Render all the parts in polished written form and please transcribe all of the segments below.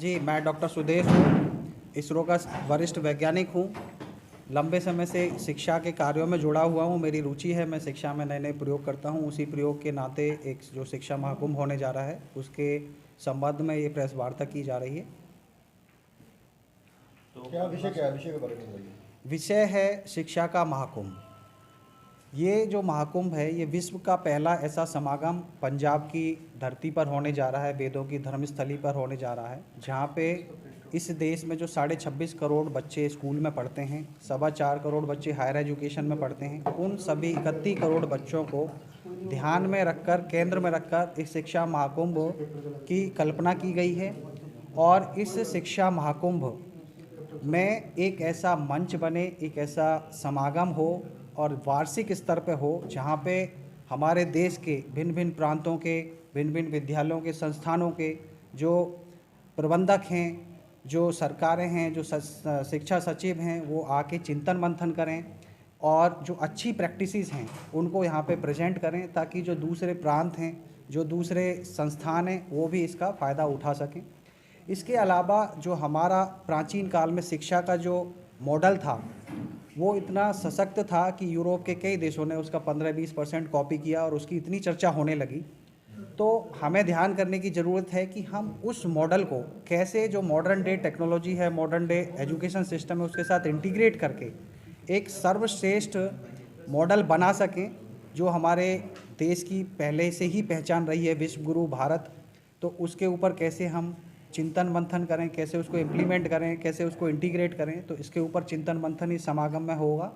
जी, मैं डॉक्टर सुदेश हूँ, इसरो का वरिष्ठ वैज्ञानिक हूँ। लंबे समय से शिक्षा के कार्यों में जुड़ा हुआ हूँ। मेरी रुचि है, मैं शिक्षा में नए-नए प्रयोग करता हूँ। उसी प्रयोग के नाते एक जो शिक्षा महाकुंभ होने जा रहा है, उसके संबंध में ये प्रेस वार्ता की जा रही है। तो क्या है विषय के बारे में बताइए। विषय है शिक्षा का महाकुंभ। ये जो महाकुंभ है, ये विश्व का पहला ऐसा समागम पंजाब की धरती पर होने जा रहा है, वेदों की धर्मस्थली पर होने जा रहा है, जहाँ पे इस देश में जो 26.5 करोड़ बच्चे स्कूल में पढ़ते हैं, 4.25 करोड़ बच्चे हायर एजुकेशन में पढ़ते हैं, उन सभी 31 करोड़ बच्चों को ध्यान में रखकर, केंद्र में रखकर इस शिक्षा महाकुंभ की कल्पना की गई है। और इस शिक्षा महाकुंभ में एक ऐसा मंच बने, एक ऐसा समागम हो और वार्षिक स्तर पे हो, जहाँ पे हमारे देश के भिन्न भिन्न प्रांतों के, भिन्न भिन्न विद्यालयों के, संस्थानों के जो प्रबंधक हैं, जो सरकारें हैं, जो शिक्षा सचिव हैं, वो आके चिंतन मंथन करें और जो अच्छी प्रैक्टिसेस हैं उनको यहाँ पे प्रेजेंट करें, ताकि जो दूसरे प्रांत हैं, जो दूसरे संस्थान हैं, वो भी इसका फ़ायदा उठा सकें। इसके अलावा जो हमारा प्राचीन काल में शिक्षा का जो मॉडल था, वो इतना सशक्त था कि यूरोप के कई देशों ने उसका 15-20% कॉपी किया और उसकी इतनी चर्चा होने लगी। तो हमें ध्यान करने की ज़रूरत है कि हम उस मॉडल को कैसे, जो मॉडर्न डे टेक्नोलॉजी है, मॉडर्न डे एजुकेशन सिस्टम है, उसके साथ इंटीग्रेट करके एक सर्वश्रेष्ठ मॉडल बना सकें, जो हमारे देश की पहले से ही पहचान रही है, विश्व गुरु भारत। तो उसके ऊपर कैसे हम चिंतन मंथन करें, कैसे उसको इम्प्लीमेंट करें, कैसे उसको इंटीग्रेट करें, तो इसके ऊपर चिंतन मंथन इस समागम में होगा।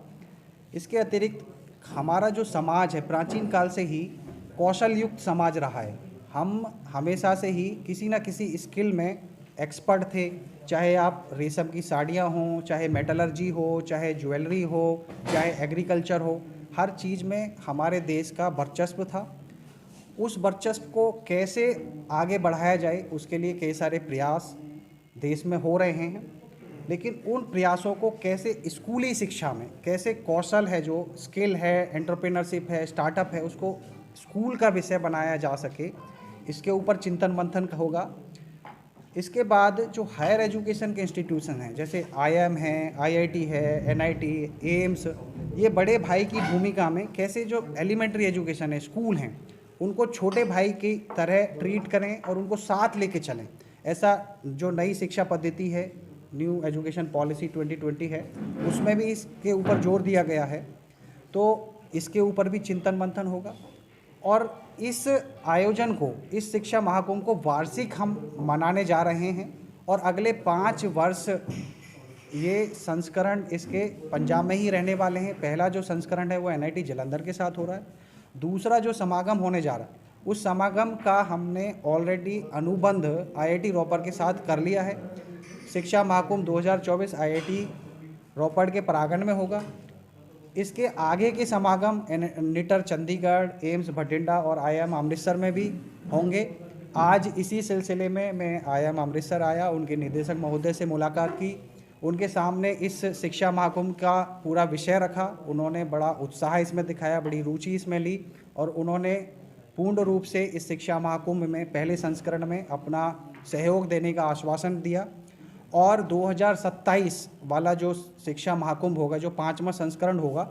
इसके अतिरिक्त हमारा जो समाज है, प्राचीन काल से ही कौशल युक्त समाज रहा है। हम हमेशा से ही किसी न किसी स्किल में एक्सपर्ट थे, चाहे आप रेशम की साड़ियाँ हों, चाहे मेटलर्जी हो, चाहे ज्वेलरी हो, चाहे एग्रीकल्चर हो, हर चीज़ में हमारे देश का वर्चस्व था। उस वर्चस्व को कैसे आगे बढ़ाया जाए, उसके लिए कई सारे प्रयास देश में हो रहे हैं। लेकिन उन प्रयासों को कैसे स्कूली शिक्षा में, कैसे कौशल है, जो स्किल है, एंटरप्रेन्योरशिप है, स्टार्टअप है, उसको स्कूल का विषय बनाया जा सके, इसके ऊपर चिंतन मंथन होगा। इसके बाद जो हायर एजुकेशन के इंस्टीट्यूशन हैं, जैसे IIM है, IIT है, NIT, एम्स, ये बड़े भाई की भूमिका में कैसे जो एलिमेंट्री एजुकेशन है, स्कूल हैं, उनको छोटे भाई की तरह ट्रीट करें और उनको साथ लेके चलें। ऐसा जो नई शिक्षा पद्धति है, न्यू एजुकेशन पॉलिसी 2020 है, उसमें भी इसके ऊपर जोर दिया गया है। तो इसके ऊपर भी चिंतन मंथन होगा। और इस आयोजन को, इस शिक्षा महाकुंभ को वार्षिक हम मनाने जा रहे हैं और अगले 5 वर्ष ये संस्करण इसके पंजाब में ही रहने वाले हैं। पहला जो संस्करण है वो NIT जालंधर के साथ हो रहा है। दूसरा जो समागम होने जा रहा है, उस समागम का हमने ऑलरेडी अनुबंध IIT रोपड़ के साथ कर लिया है। शिक्षा महाकुंभ 2024 IIT रोपड़ के परागण में होगा। इसके आगे के समागम निटर चंडीगढ़, एम्स भटिंडा और IIM अमृतसर में भी होंगे। आज इसी सिलसिले में मैं IIM अमृतसर आया, उनके निदेशक महोदय से मुलाकात की, उनके सामने इस शिक्षा महाकुंभ का पूरा विषय रखा। उन्होंने बड़ा उत्साह इसमें दिखाया, बड़ी रुचि इसमें ली और उन्होंने पूर्ण रूप से इस शिक्षा महाकुंभ में पहले संस्करण में अपना सहयोग देने का आश्वासन दिया। और 2027 वाला जो शिक्षा महाकुंभ होगा, जो 5वां संस्करण होगा,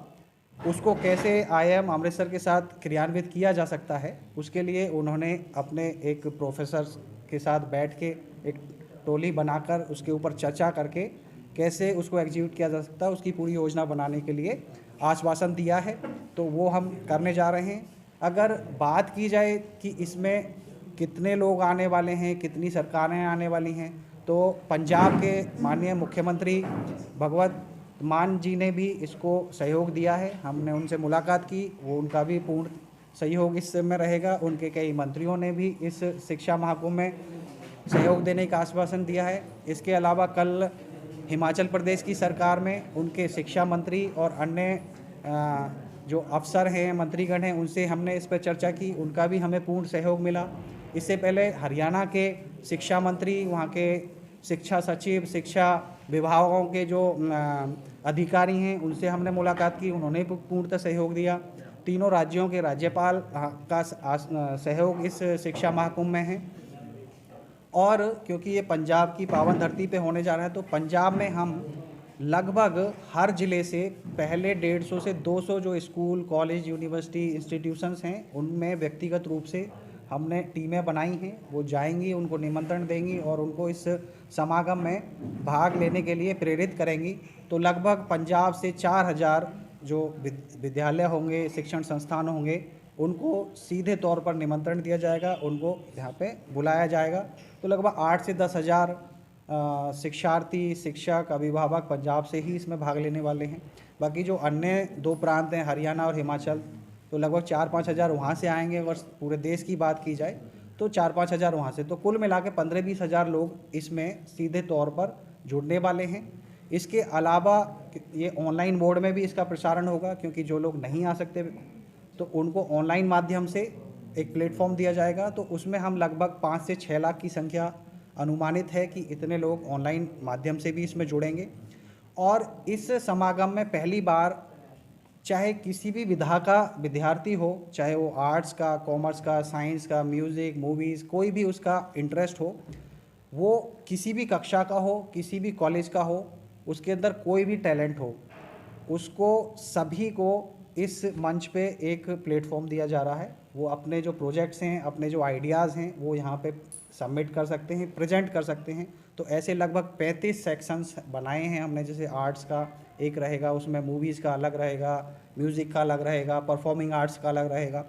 उसको कैसे IIM अमृतसर के साथ क्रियान्वित किया जा सकता है, उसके लिए उन्होंने अपने एक प्रोफेसर के साथ बैठ के एक टोली बनाकर उसके ऊपर चर्चा करके कैसे उसको एग्जीक्यूट किया जा सकता है, उसकी पूरी योजना बनाने के लिए आश्वासन दिया है। तो वो हम करने जा रहे हैं। अगर बात की जाए कि इसमें कितने लोग आने वाले हैं, कितनी सरकारें आने वाली हैं, तो पंजाब के माननीय मुख्यमंत्री भगवत मान जी ने भी इसको सहयोग दिया है। हमने उनसे मुलाकात की, वो उनका भी पूर्ण सहयोग इसमें रहेगा। उनके कई मंत्रियों ने भी इस शिक्षा महाकुंभ में सहयोग देने का आश्वासन दिया है। इसके अलावा कल हिमाचल प्रदेश की सरकार में उनके शिक्षा मंत्री और अन्य जो अफसर हैं, मंत्रीगण हैं, उनसे हमने इस पर चर्चा की, उनका भी हमें पूर्ण सहयोग मिला। इससे पहले हरियाणा के शिक्षा मंत्री, वहाँ के शिक्षा सचिव, शिक्षा विभागों के जो अधिकारी हैं, उनसे हमने मुलाकात की, उन्होंने पूर्णतः सहयोग दिया। तीनों राज्यों के राज्यपाल का सहयोग इस शिक्षा महाकुंभ में है। और क्योंकि ये पंजाब की पावन धरती पे होने जा रहा है, तो पंजाब में हम लगभग हर ज़िले से पहले 150 से 200 जो स्कूल, कॉलेज, यूनिवर्सिटी, इंस्टीट्यूशंस हैं, उनमें व्यक्तिगत रूप से हमने टीमें बनाई हैं। वो जाएंगी, उनको निमंत्रण देंगी और उनको इस समागम में भाग लेने के लिए प्रेरित करेंगी। तो लगभग पंजाब से 4000 जो विद्यालय होंगे, शिक्षण संस्थान होंगे, उनको सीधे तौर पर निमंत्रण दिया जाएगा, उनको यहाँ पे बुलाया जाएगा। तो लगभग 8 से 10,000 शिक्षार्थी, शिक्षक, अभिभावक पंजाब से ही इसमें भाग लेने वाले हैं। बाकी जो अन्य 2 प्रांत हैं, हरियाणा और हिमाचल, तो लगभग 4-5 हज़ार वहाँ से आएंगे। वर्ष पूरे देश की बात की जाए तो 4-5 हज़ार वहाँ से, तो कुल मिला के 15-20 हज़ार लोग इसमें सीधे तौर पर जुड़ने वाले हैं। इसके अलावा ये ऑनलाइन मोड में भी इसका प्रसारण होगा, क्योंकि जो लोग नहीं आ सकते तो उनको ऑनलाइन माध्यम से एक प्लेटफॉर्म दिया जाएगा। तो उसमें हम लगभग 5 से 6 लाख की संख्या अनुमानित है कि इतने लोग ऑनलाइन माध्यम से भी इसमें जुड़ेंगे। और इस समागम में पहली बार चाहे किसी भी विधा का विद्यार्थी हो, चाहे वो आर्ट्स का, कॉमर्स का, साइंस का, म्यूज़िक, मूवीज़, कोई भी उसका इंटरेस्ट हो, वो किसी भी कक्षा का हो, किसी भी कॉलेज का हो, उसके अंदर कोई भी टैलेंट हो, उसको सभी को इस मंच पे एक प्लेटफॉर्म दिया जा रहा है। वो अपने जो प्रोजेक्ट्स हैं, अपने जो आइडियाज़ हैं, वो यहाँ पे सबमिट कर सकते हैं, प्रेजेंट कर सकते हैं। तो ऐसे लगभग 35 सेक्शंस बनाए हैं हमने। जैसे आर्ट्स का एक रहेगा, उसमें मूवीज़ का अलग रहेगा, म्यूज़िक का अलग रहेगा, परफॉर्मिंग आर्ट्स का अलग रहेगा।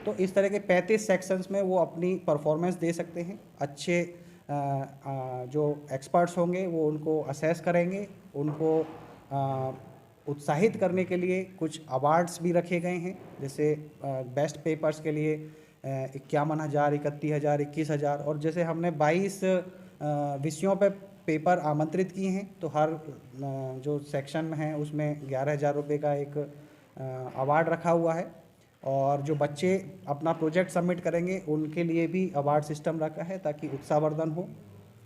तो इस तरह के 35 सेक्शंस में वो अपनी परफॉर्मेंस दे सकते हैं। अच्छे जो एक्सपर्ट्स होंगे वो उनको असेस करेंगे, उनको उत्साहित करने के लिए कुछ अवार्ड्स भी रखे गए हैं। जैसे बेस्ट पेपर्स के लिए 51,000, 31,000, 21,000, और जैसे हमने 22 विषयों पे पेपर आमंत्रित किए हैं, तो हर जो सेक्शन है उसमें 11,000 रुपये का एक अवार्ड रखा हुआ है। और जो बच्चे अपना प्रोजेक्ट सबमिट करेंगे उनके लिए भी अवार्ड सिस्टम रखा है, ताकि उत्साहवर्धन हो।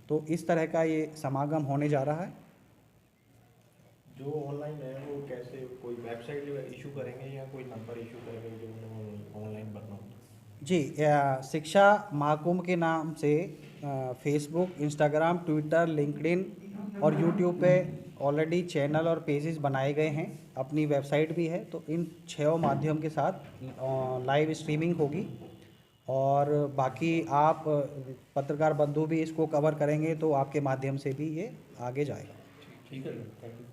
तो इस तरह का ये समागम होने जा रहा है। जो ऑनलाइन है वो कैसे, कोई वेबसाइट इशू करेंगे या कोई नंबर इशू करेंगे जो ऑनलाइन भरना होता है? जी, शिक्षा महाकुंभ के नाम से फेसबुक, इंस्टाग्राम, ट्विटर, लिंक्डइन और यूट्यूब पे ऑलरेडी चैनल और पेजेस बनाए गए हैं। अपनी वेबसाइट भी है। तो इन 6 माध्यम के साथ लाइव स्ट्रीमिंग होगी। और बाकी आप पत्रकार बंधु भी इसको कवर करेंगे, तो आपके माध्यम से भी ये आगे जाएगा। ठीक है, थैंक यू।